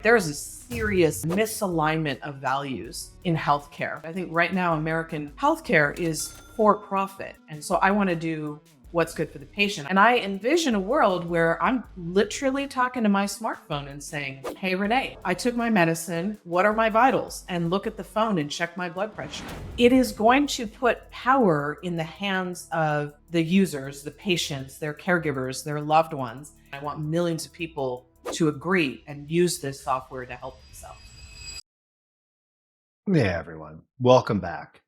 There's a serious misalignment of values in healthcare. I think right now, American healthcare is for profit. And so I want to do what's good for the patient. And I envision a world where I'm literally talking to my smartphone and saying, "Hey, Renee, I took my medicine. What are my vitals?" And look at the phone and check my blood pressure. It is going to put power in the hands of the users, the patients, their caregivers, their loved ones. I want millions of people to agree and use this software to help themselves. Hey everyone, welcome back.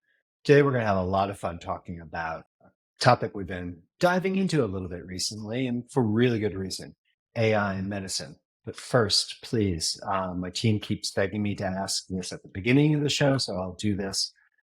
Today we're going to have a lot of fun talking about a topic we've been diving into a little bit recently, and for really good reason: AI in medicine. But first, please, my team keeps begging me to ask this at the beginning of the show, so I'll do this.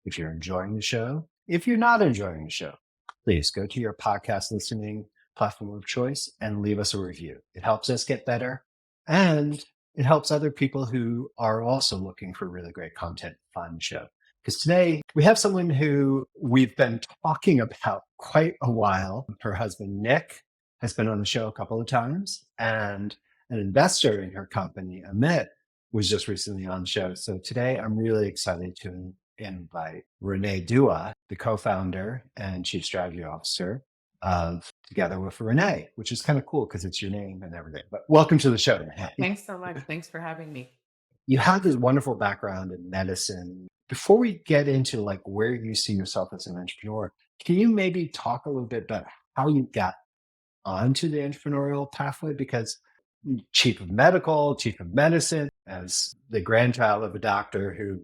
If you're enjoying the show, if you're not enjoying the show, please go to your podcast listening platform of choice and leave us a review. It helps us get better, and it helps other people who are also looking for really great content find the show. Because today we have someone who we've been talking about quite a while. Her husband, Nick, has been on the show a couple of times, and an investor in her company, Amit, was just recently on the show. So today I'm really excited to invite Renee Dua, the co-founder and chief strategy officer of Together with Renee, which is kind of cool because it's your name and everything. But welcome to the show, Renee. Thanks so much. Thanks for having me. You have this wonderful background in medicine. Before we get into like where you see yourself as an entrepreneur, can you maybe talk a little bit about how you got onto the entrepreneurial pathway? Because chief of medical, chief of medicine, as the grandchild of a doctor who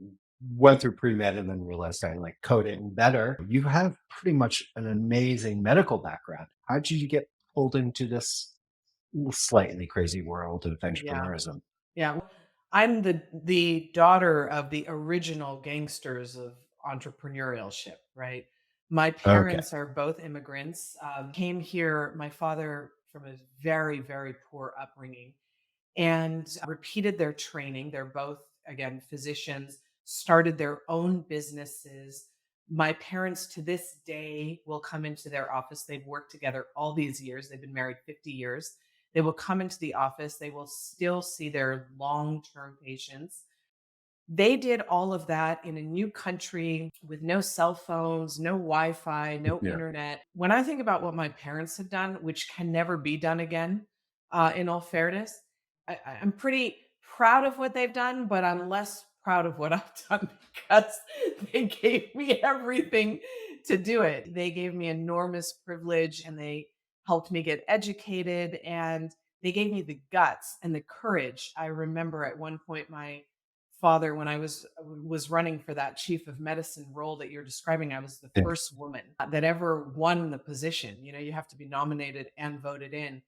went through pre-med and then realized I like coding better, you have pretty much an amazing medical background. How did you get pulled into this slightly crazy world of Yeah. entrepreneurism? Yeah. I'm the daughter of the original gangsters of entrepreneurship, right? My Okay. parents are both immigrants. Came here, my father from a very, very poor upbringing, and repeated their training. They're both, again, physicians, started their own businesses. My parents to this day will come into their office. They've worked together all these years. They've been married 50 years. They will come into the office. They will still see their long term patients. They did all of that in a new country with no cell phones, no Wi Fi, no Yeah. internet. When I think about what my parents have done, which can never be done again, in all fairness, I'm pretty proud of what they've done, but I'm less proud of what I've done because they gave me everything to do it. They gave me enormous privilege and they helped me get educated and they gave me the guts and the courage. I remember at one point my father, when I was running for that chief of medicine role that you're describing, I was the Yeah. first woman that ever won the position. You know, you have to be nominated and voted in.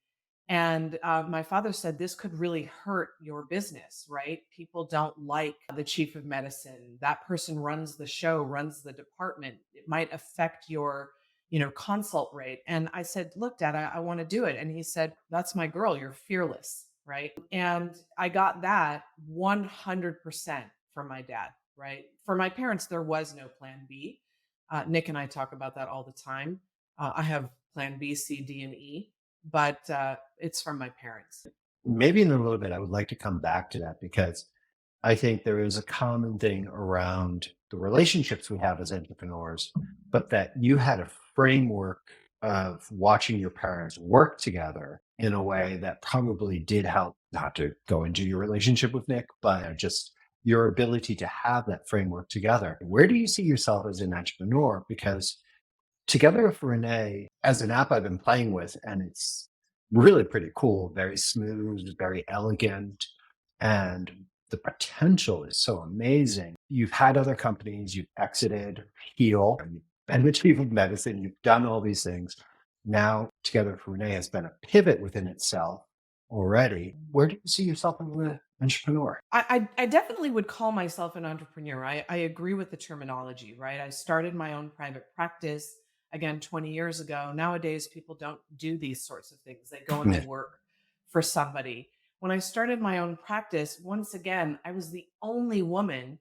And my father said this could really hurt your business, right? People don't like the chief of medicine. That person runs the show, runs the department. It might affect your, consult rate. And I said, "Look, Dad, I want to do it." And he said, "That's my girl. You're fearless." Right. And I got that 100% from my dad. Right. For my parents, there was no plan B. Nick and I talk about that all the time. I have plan B, C, D, and E, but it's from my parents. Maybe in a little bit, I would like to come back to that because I think there is a common thing around the relationships we have as entrepreneurs, but that you had a framework of watching your parents work together in a way that probably did help, not to go into your relationship with Nick, but just your ability to have that framework together. Where do you see yourself as an entrepreneur? Because Together with Renee, as an app I've been playing with, and it's really pretty cool, very smooth, very elegant, and the potential is so amazing. You've had other companies, you've exited, heal, and you've been the chief of medicine, you've done all these things. Now, Together with Renee has been a pivot within itself already. Where do you see yourself as an entrepreneur? I definitely would call myself an entrepreneur. I agree with the terminology, right? I started my own private practice again 20 years ago. Nowadays, people don't do these sorts of things. They go and they Yeah. work for somebody. When I started my own practice, once again, I was the only woman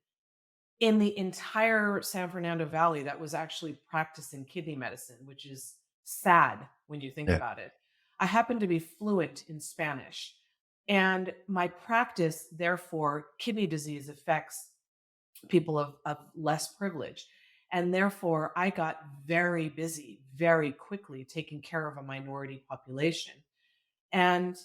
in the entire San Fernando Valley that was actually practicing kidney medicine, which is sad when you think Yeah. about it. I happen to be fluent in Spanish. And my practice, therefore, kidney disease affects people of less privilege. And therefore, I got very busy very quickly taking care of a minority population. And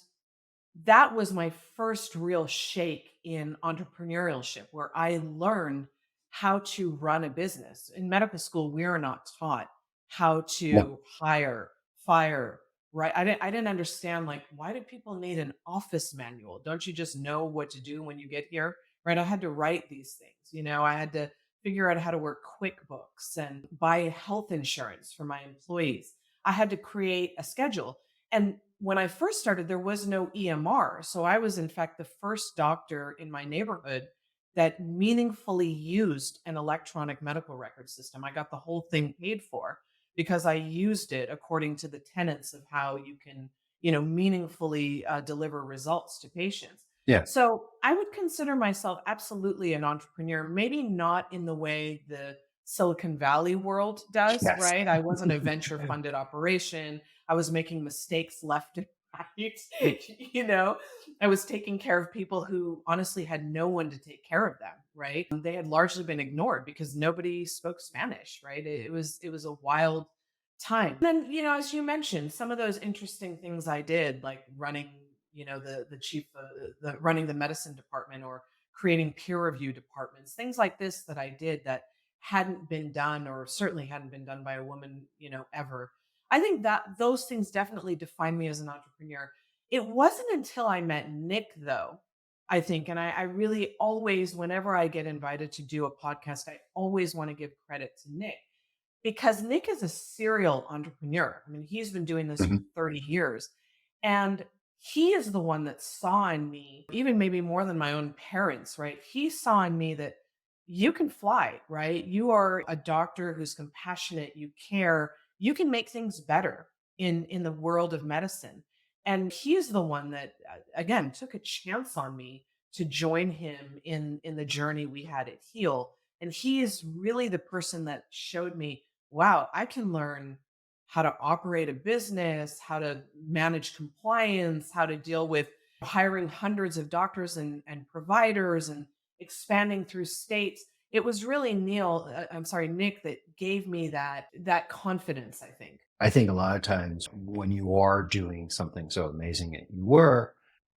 that was my first real shake in entrepreneurship, where I learned how to run a business. In medical school, we are not taught how No. to hire, fire, right? I didn't understand, like, why do people need an office manual? Don't you just know what to do when you get here? Right. I had to write these things, I had to figure out how to work QuickBooks and buy health insurance for my employees. I had to create a schedule. And when I first started, there was no EMR. So I was, in fact, the first doctor in my neighborhood that meaningfully used an electronic medical record system. I got the whole thing paid for because I used it according to the tenets of how you can, meaningfully deliver results to patients. Yeah. So I would consider myself absolutely an entrepreneur, maybe not in the way the Silicon Valley world does, Yes. right? I wasn't a venture funded operation. I was making mistakes left and right. you know, I was taking care of people who honestly had no one to take care of them, right? They had largely been ignored because nobody spoke Spanish, right? It was a wild time. Then, as you mentioned, some of those interesting things I did, like running, the chief, the running the medicine department or creating peer review departments, things like this that I did that hadn't been done or certainly hadn't been done by a woman, ever. I think that those things definitely define me as an entrepreneur. It wasn't until I met Nick, though, I think, and I really always, whenever I get invited to do a podcast, I always want to give credit to Nick because Nick is a serial entrepreneur. I mean, he's been doing this for Mhm. 30 years. And he is the one that saw in me, even maybe more than my own parents, right? He saw in me that you can fly, right? You are a doctor who's compassionate, you care, you can make things better in the world of medicine. And he's the one that again took a chance on me to join him in the journey we had at Heal. And he is really the person that showed me, wow, I can learn how to operate a business, how to manage compliance, how to deal with hiring hundreds of doctors and providers and expanding through states. It was really Nick that gave me that confidence, I think. I think a lot of times when you are doing something so amazing that you were,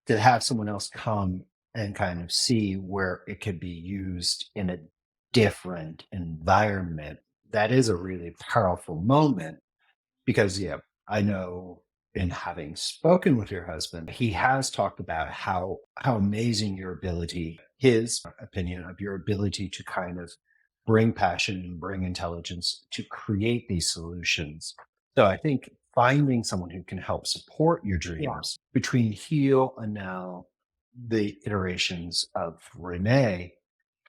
to have someone else come and kind of see where it could be used in a different environment, that is a really powerful moment. Because, yeah, I know in having spoken with your husband, he has talked about how amazing your ability, his opinion of your ability to kind of bring passion and bring intelligence to create these solutions. So I think finding someone who can help support your Yeah. dreams between Heal and now the iterations of Renee,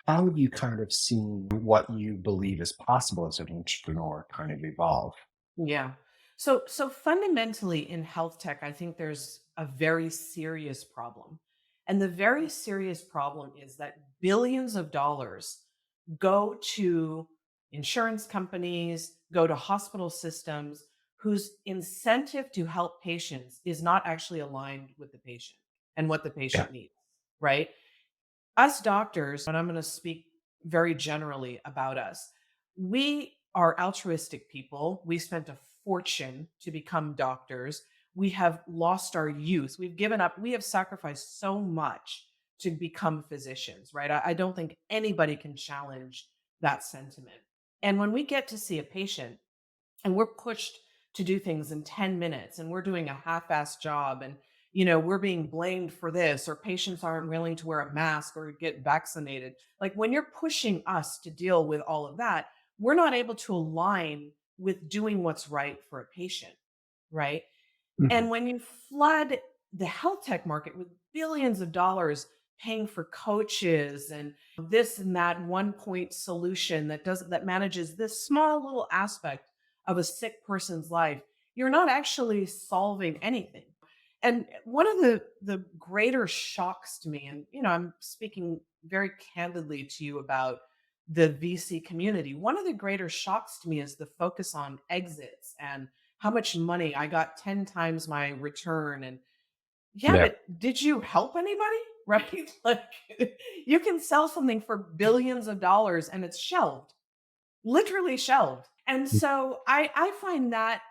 how have you kind of seen what you believe is possible as an entrepreneur kind of evolve? Yeah. So fundamentally in health tech, I think there's a very serious problem. And the very serious problem is that billions of dollars go to insurance companies, go to hospital systems whose incentive to help patients is not actually aligned with the patient and what the Yeah. patient needs, right? Us doctors, and I'm going to speak very generally about us, we are altruistic people. We spent a fortune to become doctors. We have lost our youth. We've given up. We have sacrificed so much to become physicians, right? I don't think anybody can challenge that sentiment. And when we get to see a patient, and we're pushed to do things in 10 minutes and we're doing a half-assed job and we're being blamed for this or patients aren't willing to wear a mask or get vaccinated, like when you're pushing us to deal with all of that, we're not able to align with doing what's right for a patient, right? And Mhm. when you flood the health tech market with billions of dollars paying for coaches and this and that one point solution that manages this small little aspect of a sick person's life, you're not actually solving anything. And one of the greater shocks to me, and I'm speaking very candidly to you about the VC community. One of the greater shocks to me is the focus on exits and how much money I got 10 times my return. And Yeah, Yeah. but did you help anybody? Right? Like, you can sell something for billions of dollars and it's shelved, literally shelved. And so I find that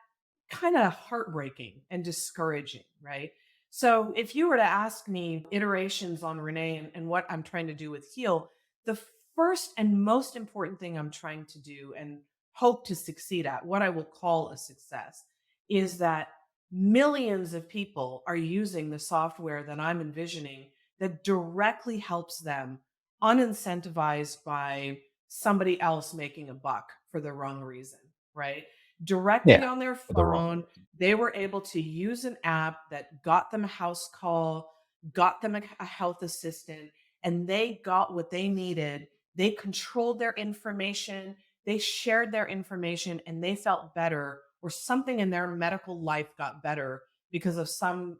kind of heartbreaking and discouraging, right? So if you were to ask me iterations on Renee and what I'm trying to do with Heal, the first and most important thing I'm trying to do and hope to succeed at, what I will call a success, is that millions of people are using the software that I'm envisioning that directly helps them, unincentivized by somebody else making a buck for the wrong reason, right? Directly Yeah. on their For the wrong. phone, they were able to use an app that got them a house call, got them a health assistant, and they got what they needed. They controlled their information, they shared their information, and they felt better, or something in their medical life got better because of some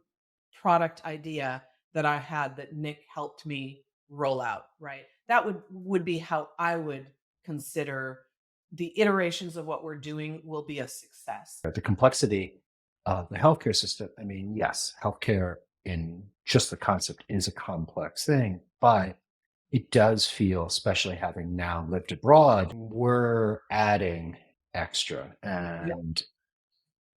product idea that I had that Nick helped me roll out, right? That would be how I would consider the iterations of what we're doing will be a success. The complexity of the healthcare system. I mean, yes, healthcare in just the concept is a complex thing, but it does feel, especially having now lived abroad, we're adding extra. Yep. And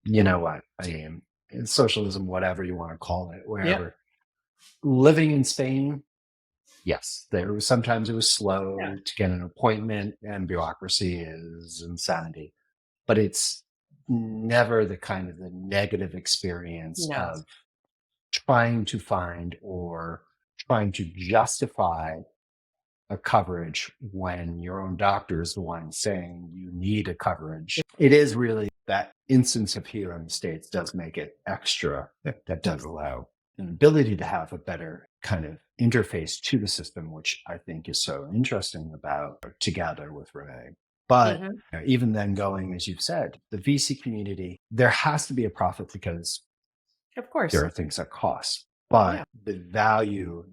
you know what? I mean, socialism, whatever you want to call it, Yep. wherever. Living in Spain, yes, there was sometimes it was Yeah. slow to get an appointment, and bureaucracy is insanity. But it's never the kind of the negative experience No. of trying to find or trying to justify a coverage when your own doctor is the one saying you need a coverage. It is really that instance of here in the States does make it extra. That does allow an ability to have a better kind of interface to the system, which I think is so interesting about together with Renee. But Mhm. even then, going, as you've said, the VC community, there has to be a profit because Of there course. are things that cost, Yeah. but the value,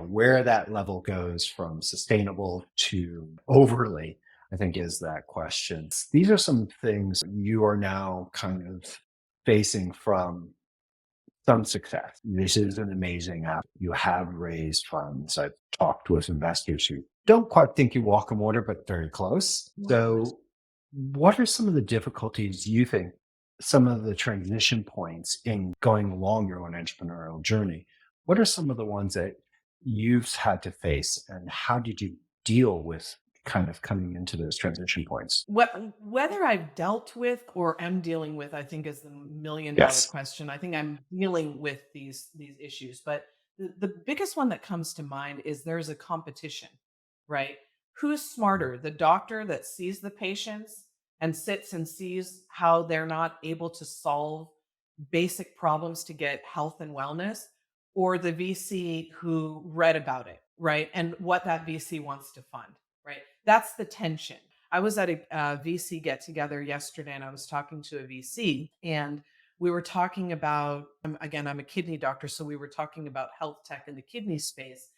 where that level goes from sustainable to overly, I think is that question. These are some things you are now kind of facing from some success. This is an amazing app. You have raised funds. I've talked with investors who don't quite think you walk on water, but very close. So, what are some of the difficulties you think, some of the transition points in going along your own entrepreneurial journey? What are some of the ones that you've had to face, and how did you deal with kind of coming into those transition points? Whether I've dealt with or am dealing with, I think is the $1,000,000 Yes. question. I think I'm dealing with these issues, but the biggest one that comes to mind is there's a competition, right? Who's smarter, the doctor that sees the patients and sits and sees how they're not able to solve basic problems to get health and wellness, or the VC who read about it, right? And what that VC wants to fund, right? That's the tension. I was at a VC get together yesterday and I was talking to a VC and we were talking about, again, I'm a kidney doctor. So we were talking about health tech in the kidney space.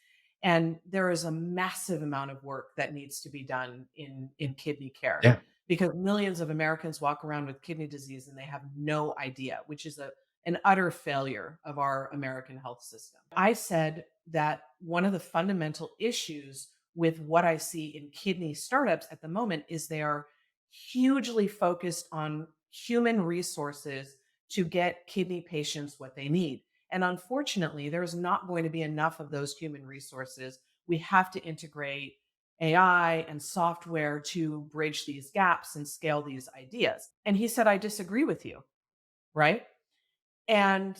And there is a massive amount of work that needs to be done in kidney care Yeah. because millions of Americans walk around with kidney disease and they have no idea, which is an utter failure of our American health system. I said that one of the fundamental issues with what I see in kidney startups at the moment is they are hugely focused on human resources to get kidney patients what they need. And unfortunately, there's not going to be enough of those human resources. We have to integrate AI and software to bridge these gaps and scale these ideas. And he said, I disagree with you, right? And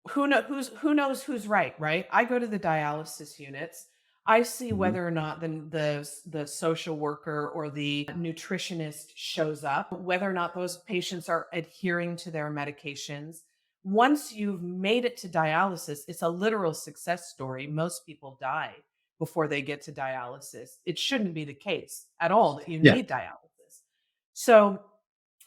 who knows who's right, right? I go to the dialysis units. I see Mhm. whether or not the social worker or the nutritionist shows up, whether or not those patients are adhering to their medications. Once you've made it to dialysis, it's a literal success story. Most people die before they get to dialysis. It shouldn't be the case at all that you Yeah. need dialysis. So,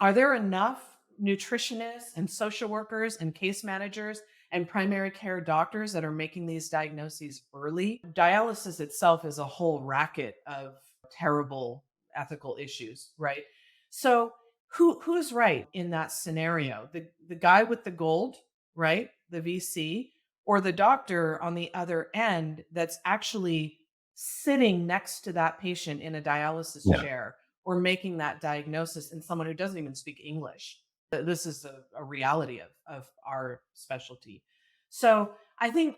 are there enough nutritionists and social workers and case managers and primary care doctors that are making these diagnoses early? Dialysis itself is a whole racket of terrible ethical issues, right? So who's right in that scenario? The guy with the gold right? The VC, or the doctor on the other end that's actually sitting next to that patient in a dialysis Yeah. chair or making that diagnosis, and someone who doesn't even speak English. This is a reality of our specialty. So I think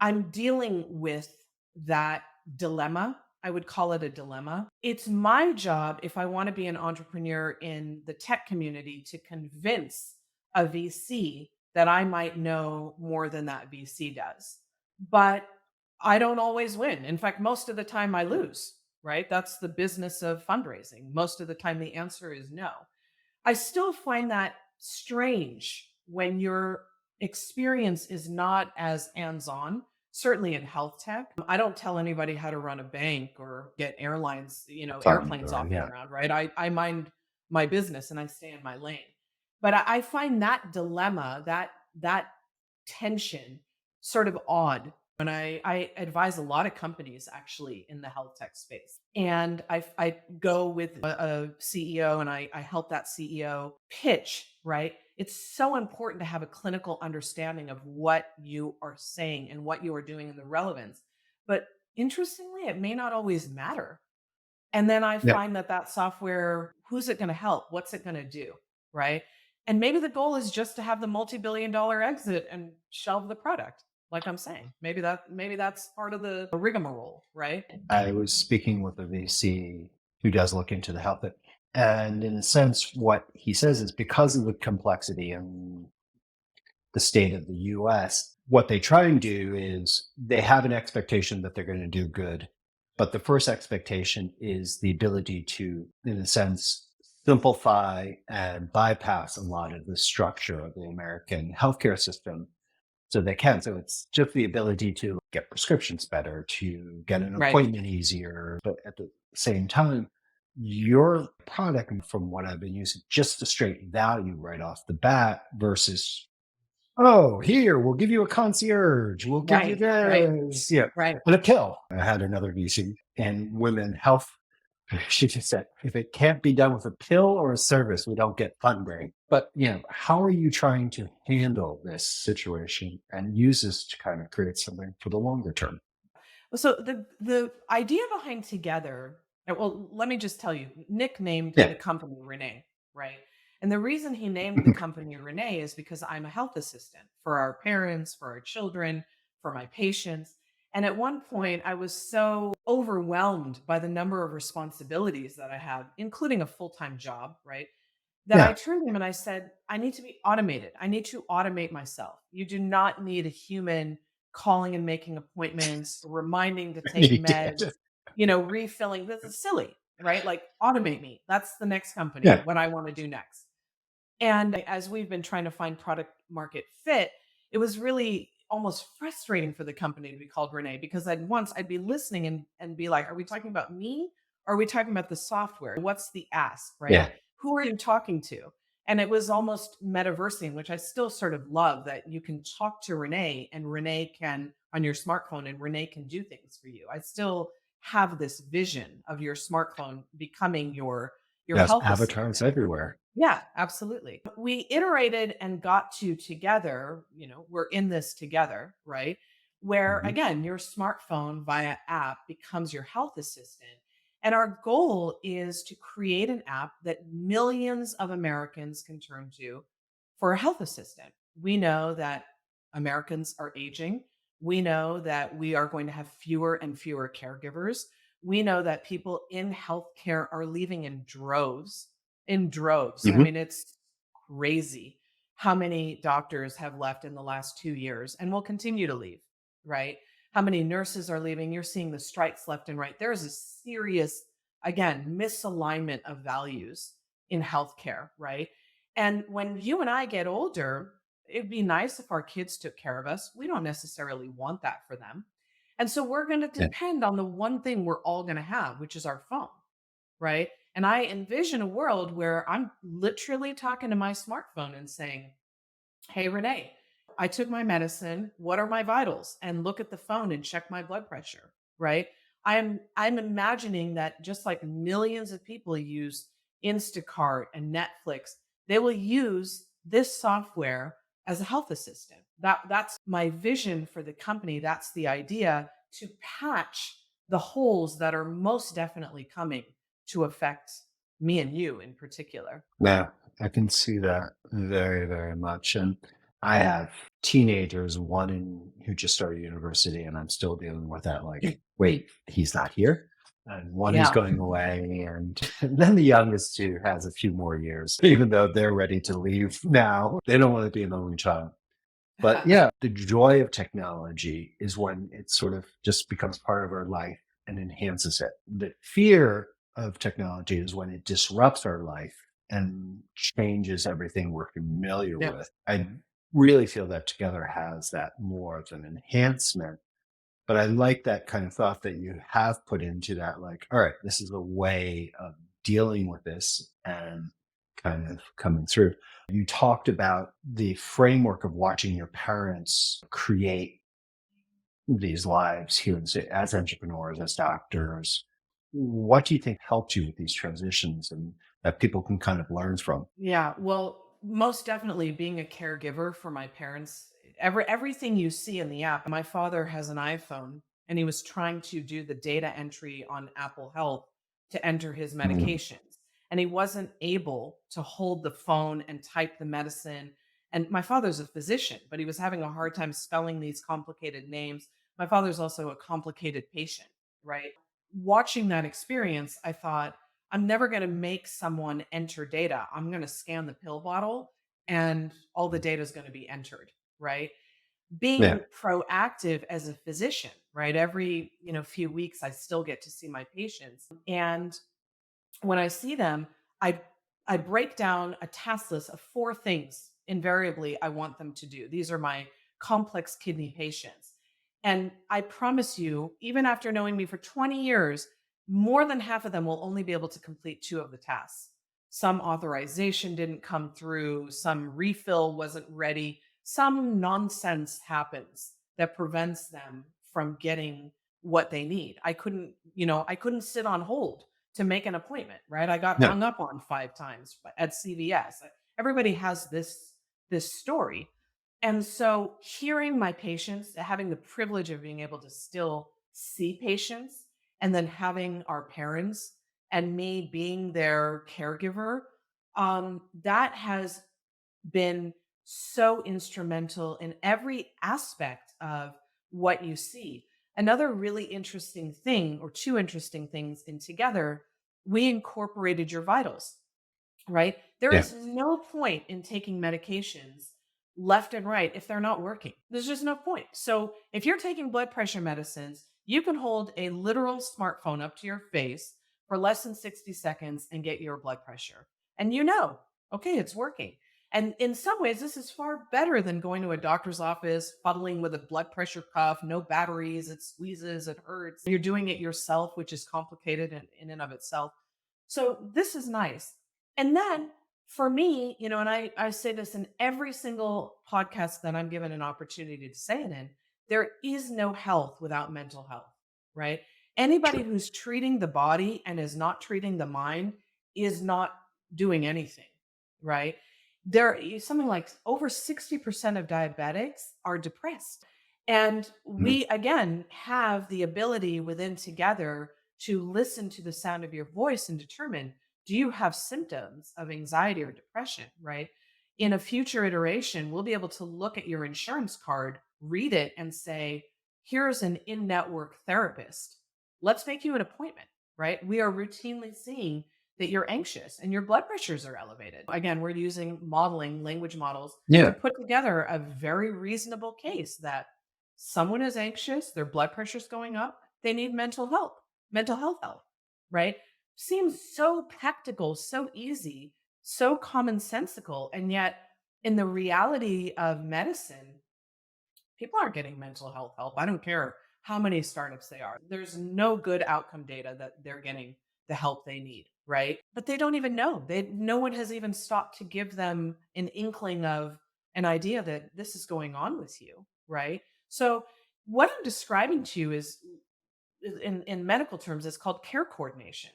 I'm dealing with that dilemma. I would call it a dilemma. It's my job, if I want to be an entrepreneur in the tech community, to convince a VC that I might know more than that VC does. But I don't always win. In fact, most of the time I lose, right? That's the business of fundraising. Most of the time the answer is no. I still find that strange when your experience is not as hands-on, certainly in health tech. I don't tell anybody how to run a bank or get airlines, Fund airplanes or off the yeah. ground, right? I mind my business and I stay in my lane. But I find that dilemma, that tension sort of odd when I advise a lot of companies actually in the health tech space. And I go with a CEO and I help that CEO pitch, right? It's so important to have a clinical understanding of what you are saying and what you are doing and the relevance. But interestingly, it may not always matter. And then I Yeah. find that that software, who's it going to help? What's it going to do? Right. And maybe the goal is just to have the multi-billion dollar exit and shelve the product. Like I'm saying, maybe that's part of the rigmarole, right? I was speaking with a VC who does look into the health. And in a sense, what he says is because of the complexity and the state of the US, what they try and do is they have an expectation that they're going to do good. But the first expectation is the ability to, in a sense, simplify and bypass a lot of the structure of the American healthcare system so they can. So it's just the ability to get prescriptions better, to get an Right. appointment easier. But at the same time, your product, from what I've been using, just a straight value right off the bat versus, oh, here, we'll give you a concierge. We'll give you Right. Right. this. Yeah. Right. And a pill. I had another VC in women health. She just said, if it can't be done with a pill or a service, we don't get funding. But, how are you trying to handle this situation and use this to kind of create something for the longer term? So the idea behind Together, well, let me just tell you, Nick named Yeah. the company Renee, right? And the reason he named the company Renee is because I'm a health assistant for our parents, for our children, for my patients. And at one point, I was so overwhelmed by the number of responsibilities that I have, including a full time job, right? That I Yeah. turned to him and I said, I need to be automated. I need to automate myself. You do not need a human calling and making appointments, reminding to take You meds, did. refilling. This is silly, right? Like automate me. That's the next company, Yeah. what I want to do next. And as we've been trying to find product market fit, it was really almost frustrating for the company to be called Renee because I'd be listening and be like, are we talking about me? Or are we talking about the software? What's the ask, right? Yeah. Who are you talking to? And it was almost metaversing, which I still sort of love that you can talk to Renee and Renee can on your smartphone and Renee can do things for you. I still have this vision of your smartphone becoming your Yes. health Avatars assistant. everywhere. Yeah, absolutely. We iterated and got to together, we're in this together, right? Where Mhm. again, your smartphone via app becomes your health assistant. And our goal is to create an app that millions of Americans can turn to for a health assistant. We know that Americans are aging. We know that we are going to have fewer and fewer caregivers. We know that people in healthcare are leaving in droves in droves. I Mhm. mean, it's crazy how many doctors have left in the last 2 years and will continue to leave, right? How many nurses are leaving? You're seeing the strikes left and right. There is a serious, again, misalignment of values in healthcare, right? And when you and I get older, it'd be nice if our kids took care of us. We don't necessarily want that for them. And so we're going to Yeah. depend on the one thing we're all going to have, which is our phone, right? And I envision a world where I'm literally talking to my smartphone and saying, hey, Renee, I took my medicine. What are my vitals? And look at the phone and check my blood pressure, right? I'm imagining that just like millions of people use Instacart and Netflix, they will use this software as a health assistant. That's my vision for the company. That's the idea, to patch the holes that are most definitely coming to affect me and you in particular. Yeah, I can see that very, very much. And I have teenagers, who just started university, and I'm still dealing with that. Like, wait, he's not here. And one who's Yeah. going away. And then the youngest who has a few more years, even though they're ready to leave now. They don't want to be an only child. But yeah, the joy of technology is when it sort of just becomes part of our life and enhances it. The fear of technology is when it disrupts our life and changes everything we're familiar Yeah. with. I really feel that Together has that more of an enhancement. But I like that kind of thought that you have put into that, like, all right, this is a way of dealing with this and kind of coming through. You talked about the framework of watching your parents create these lives here as entrepreneurs, as doctors. What do you think helped you with these transitions and that people can kind of learn from? Yeah, well, most definitely being a caregiver for my parents. Everything you see in the app. My father has an iPhone and he was trying to do the data entry on Apple Health to enter his Mm, medications. And he wasn't able to hold the phone and type the medicine. And my father's a physician, but he was having a hard time spelling these complicated names. My father's also a complicated patient, right? Watching that experience, I thought, I'm never going to make someone enter data. I'm going to scan the pill bottle and all the data is going to be entered, right? yeah, Being proactive as a physician, right? Every, few weeks I still get to see my patients. And when I see them, I I break down a task list of 4 things invariably I want them to do. These are my complex kidney patients. And I promise you, even after knowing me for 20 years, more than half of them will only be able to complete 2 of the tasks. Some authorization didn't come through, some refill wasn't ready, some nonsense happens that prevents them from getting what they need. I couldn't sit on hold to make an appointment, right? I got no, hung up on 5 times at CVS. Everybody has this story. And so hearing my patients, having the privilege of being able to still see patients and then having our parents and me being their caregiver, that has been so instrumental in every aspect of what you see. Another really interesting thing, or two interesting things in Together, we incorporated your vitals, right? There yeah, is no point in taking medications left and right if they're not working. There's just no point. So, if you're taking blood pressure medicines, you can hold a literal smartphone up to your face for less than 60 seconds and get your blood pressure. And okay, it's working. And in some ways, this is far better than going to a doctor's office, fuddling with a blood pressure cuff, no batteries, it squeezes, it hurts. You're doing it yourself, which is complicated in and of itself. So this is nice. And then for me, and I say this in every single podcast that I'm given an opportunity to say it in, there is no health without mental health, right? Anybody true. who's treating the body and is not treating the mind is not doing anything, right? There is something like over 60% of diabetics are depressed. And Mhm. we, again, have the ability within Together to listen to the sound of your voice and determine, do you have symptoms of anxiety or depression, right? In a future iteration, we'll be able to look at your insurance card, read it, and say, here's an in network therapist. Let's make you an appointment, right? We are routinely seeing that you're anxious and your blood pressures are elevated. Again, we're using modeling, language models to Yeah, put together a very reasonable case that someone is anxious, their blood pressure's going up, they need mental health help, right? Seems so practical, so easy, so commonsensical. And yet, in the reality of medicine, people aren't getting mental health help. I don't care how many startups they are. There's no good outcome data that they're getting the help they need, right? But they don't even know. No one has even stopped to give them an inkling of an idea that this is going on with you, right? So what I'm describing to you is in medical terms, it's called care coordination.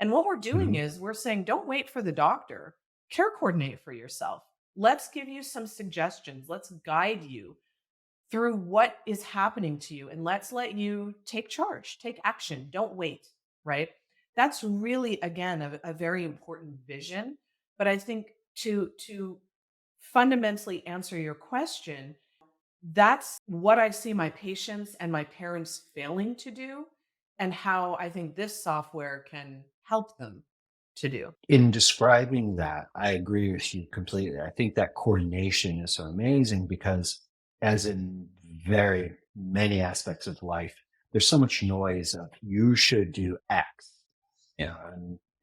And what we're doing mhm, is we're saying, don't wait for the doctor, care coordinate for yourself. Let's give you some suggestions. Let's guide you through what is happening to you and let's let you take charge, take action. Don't wait, right? That's really again a very important vision, but I think to fundamentally answer your question, that's what I see my patients and my parents failing to do, and how I think this software can help them to do. In describing that, I agree with you completely. I think that coordination is so amazing because, as in very many aspects of life, there's so much noise of you should do X,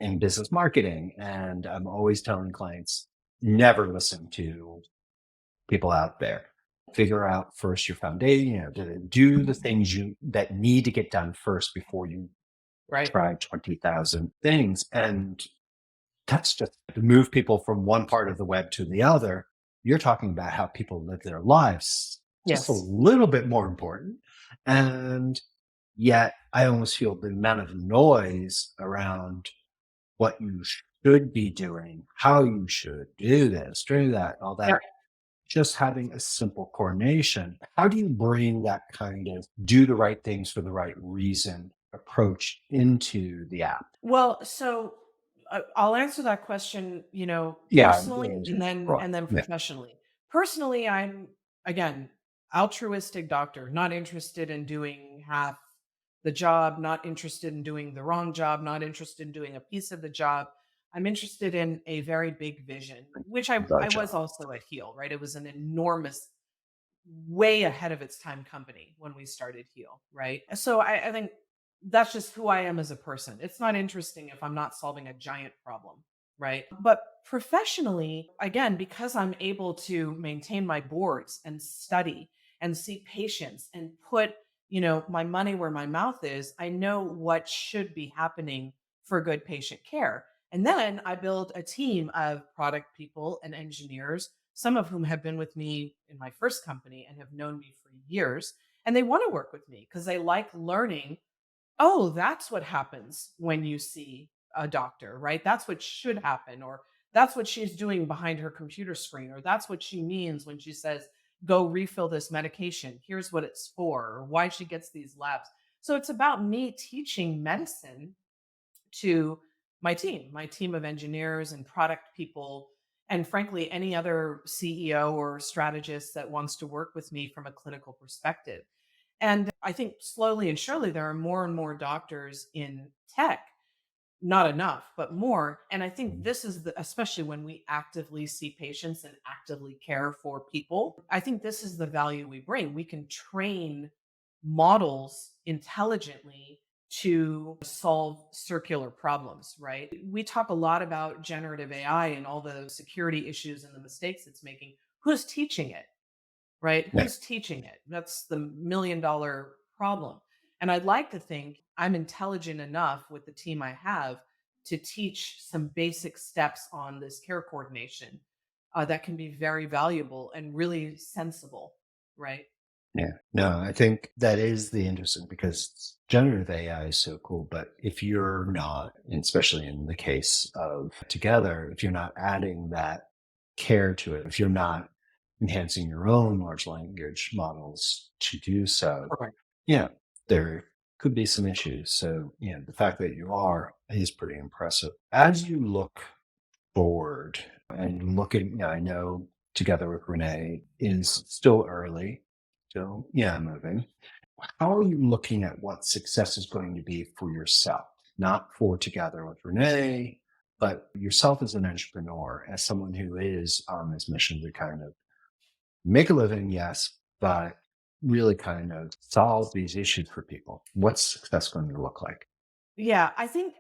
in business marketing. And I'm always telling clients, never listen to people out there. Figure out first your foundation, do the things that need to get done first before you Right. try 20,000 things. And that's just to move people from one part of the web to the other. You're talking about how people live their lives, just a Yes. little bit more important. And yet, I almost feel the amount of noise around what you should be doing, how you should do this, do that, all Yeah. that. Just having a simple coordination. How do you bring that kind of do the right things for the right reason approach into the app? Well, so I'll answer that question, Yeah. personally and then Right. and then Yeah. professionally. Personally, I'm again altruistic doctor, not interested in doing half the job, not interested in doing the wrong job, not interested in doing a piece of the job. I'm interested in a very big vision, which I was Gotcha. also at Heal, right? It was an enormous, way ahead of its time company when we started Heal, right? So I think that's just who I am as a person. It's not interesting if I'm not solving a giant problem, right? But professionally, again, because I'm able to maintain my boards and study and see patients and put, my money where my mouth is, I know what should be happening for good patient care. And then I build a team of product people and engineers, some of whom have been with me in my first company and have known me for years. And they want to work with me because they like learning. Oh, that's what happens when you see a doctor, right? That's what should happen. Or that's what she's doing behind her computer screen. Or that's what she means when she says, go refill this medication. Here's what it's for, or why she gets these labs. So it's about me teaching medicine to my team of engineers and product people, and frankly, any other CEO or strategist that wants to work with me from a clinical perspective. And I think slowly and surely there are more and more doctors in tech, not enough, but more. And I think this is especially when we actively see patients and actively care for people, I think this is the value we bring. We can train models intelligently to solve circular problems, right? We talk a lot about generative AI and all the security issues and the mistakes it's making. Who's teaching it? Right? Yeah. Who's teaching it? That's the $1,000,000 problem. And I'd like to think I'm intelligent enough with the team I have to teach some basic steps on this care coordination that can be very valuable and really sensible, right? Yeah. No, I think that is the interesting because generative AI is so cool. But if you're not, and especially in the case of together, if you're not adding that care to it, if you're not enhancing your own large language models to do so, Correct. yeah, there could be some issues. So, yeah, the fact that you are is pretty impressive. As you look forward and looking, I know together with Renee is still early, still, yeah, moving. How are you looking at what success is going to be for yourself? Not for together with Renee, but yourself as an entrepreneur, as someone who is on this mission to kind of make a living, yes, but really kind of solve these issues for people. What's success going to look like? Yeah, I think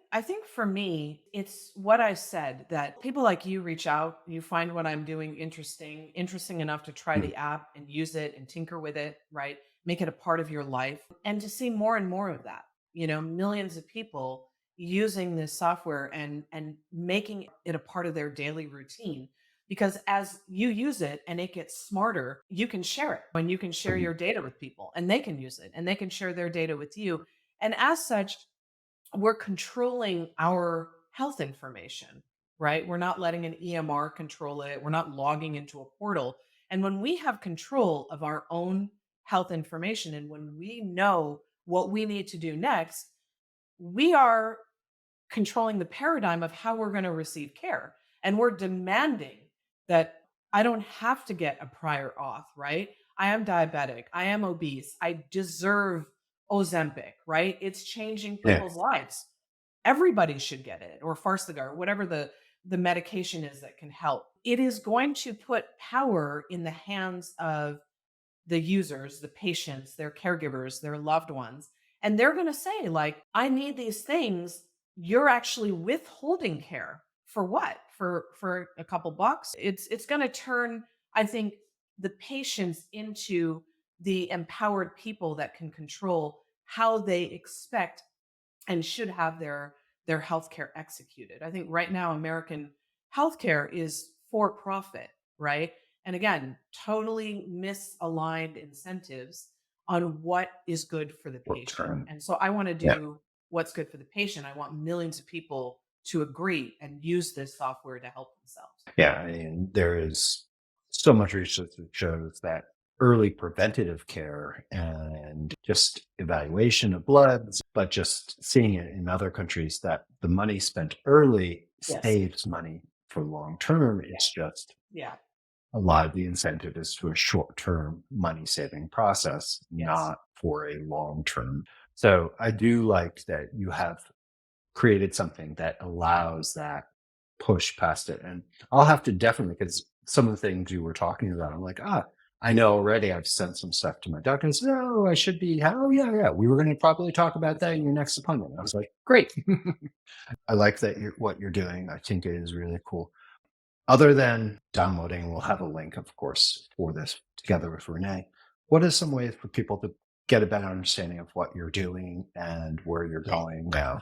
for me, it's what I said that people like you reach out, you find what I'm doing interesting enough to try Mm, the app and use it and tinker with it, right? Make it a part of your life and to see more and more of that. Millions of people using this software and making it a part of their daily routine, because as you use it and it gets smarter, you can share it and you can share mm, your data with people and they can use it and they can share their data with you. And as such, we're controlling our health information. right? We're not letting an EMR control it. We're not logging into a portal. And when we have control of our own health information and when we know what we need to do next, we are controlling the paradigm of how we're going to receive care. And we're demanding that I don't have to get a prior auth, right? I am diabetic. I am obese. I deserve Ozempic, right? It's changing Yeah. people's lives. Everybody should get it or Farxiga, whatever the medication is that can help. It is going to put power in the hands of the users, the patients, their caregivers, their loved ones. And they're going to say, like, I need these things. You're actually withholding care for what? For a couple bucks? It's going to turn, I think, the patients into the empowered people that can control how they expect and should have their healthcare executed. I think right now American healthcare is for profit, right? And again, totally misaligned incentives on what is good for the Short patient. term. And so I want to Yeah. do what's good for the patient. I want millions of people to agree and use this software to help themselves. Yeah, and there is so much research that shows that early preventative care and just evaluation of bloods, but just seeing it in other countries that the money spent early Yes. saves money for long term. Yeah. It's just Yeah. a lot of the incentive is to a short term money saving process, Yes. not for a long term. So I do like that you have created something that allows that push past it. And I'll have to definitely, because some of the things you were talking about, I'm like, I know already I've sent some stuff to my doctor and said, oh, I should be, oh, yeah, yeah. We were going to probably talk about that in your next appointment. I was like, great. I like that what you're doing. I think it is really cool. Other than downloading, we'll have a link, of course, for this together with Renee. What are some ways for people to get a better understanding of what you're doing and where you're going now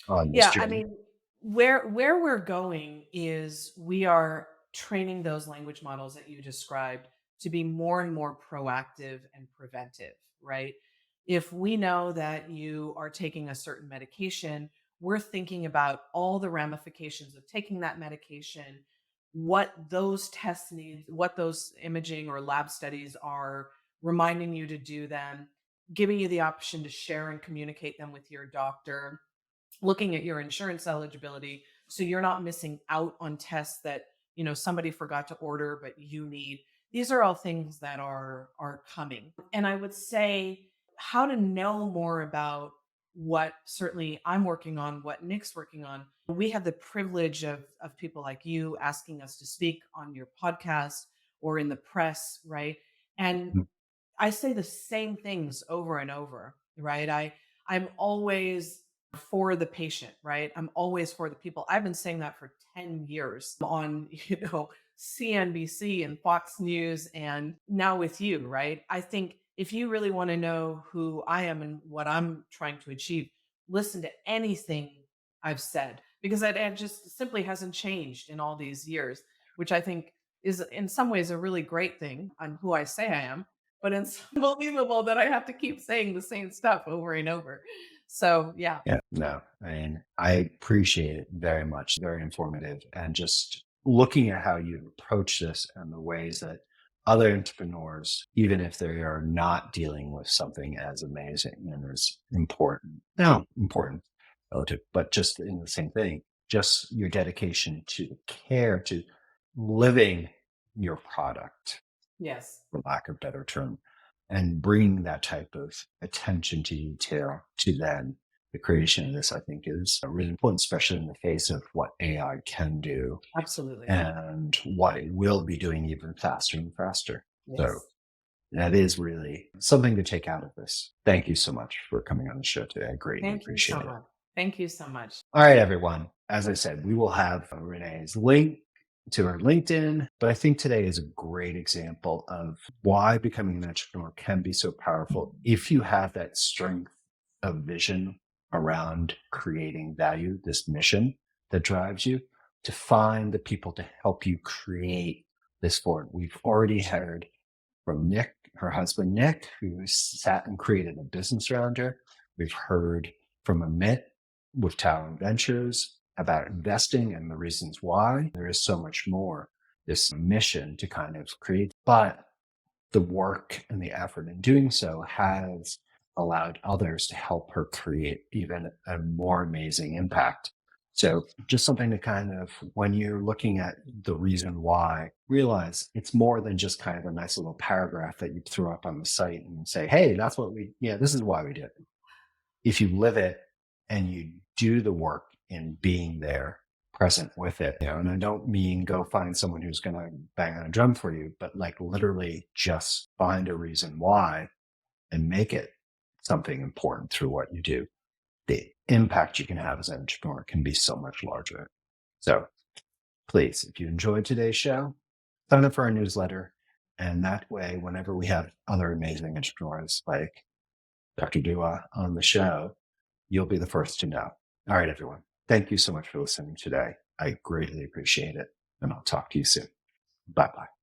on this Yeah, I journey? mean, where we're going is we are training those language models that you described to be more and more proactive and preventive, right? If we know that you are taking a certain medication, we're thinking about all the ramifications of taking that medication, what those tests need, what those imaging or lab studies are, reminding you to do them, giving you the option to share and communicate them with your doctor, looking at your insurance eligibility so you're not missing out on tests that somebody forgot to order but you need. These are all things that are coming, and I would say how to know more about what certainly I'm working on, what Nick's working on. We have the privilege of people like you asking us to speak on your podcast or in the press, right? And Mm. I say the same things over and over, right? I'm always for the patient, right? I'm always for the people. I've been saying that for 10 years on, CNBC and Fox News and now with you, right? I think if you really want to know who I am and what I'm trying to achieve, listen to anything I've said because it just simply hasn't changed in all these years, which I think is in some ways a really great thing on who I say I am, but it's unbelievable that I have to keep saying the same stuff over and over. So, yeah. Yeah, no, I mean, I appreciate it very much. Very informative. And just looking at how you approach this and the ways that other entrepreneurs, even if they are not dealing with something as amazing and as important, no, important relative, but just in the same thing, just your dedication to the care, to living your product, Yes. for lack of a better term, and bringing that type of attention to detail to then the creation of this, I think is really important, especially in the face of what AI can do Absolutely. and what it will be doing even faster and faster. So Yes. that is really something to take out of this. Thank you so much for coming on the show today. I greatly Thank you so appreciate it. much. Thank you so much. All right, everyone. As I said, we will have Renee's link to her LinkedIn, but I think today is a great example of why becoming an entrepreneur can be so powerful if you have that strength of vision around creating value, this mission that drives you to find the people to help you create this forward. We've already heard from Nick, her husband Nick, who sat and created a business around her. We've heard from Amit with Tower Ventures about investing and the reasons why. There is so much more, this mission to kind of create, but the work and the effort in doing so has allowed others to help her create even a more amazing impact. So, just something to kind of, when you're looking at the reason why, realize it's more than just kind of a nice little paragraph that you throw up on the site and say, hey, that's what this is why we did it. If you live it and you do the work in being there, present with it, and I don't mean go find someone who's going to bang on a drum for you, but like literally just find a reason why and make it something important through what you do. The impact you can have as an entrepreneur can be so much larger. So please, if you enjoyed today's show, sign up for our newsletter. And that way, whenever we have other amazing entrepreneurs like Dr. Dua on the show, you'll be the first to know. All right, everyone. Thank you so much for listening today. I greatly appreciate it. And I'll talk to you soon. Bye bye.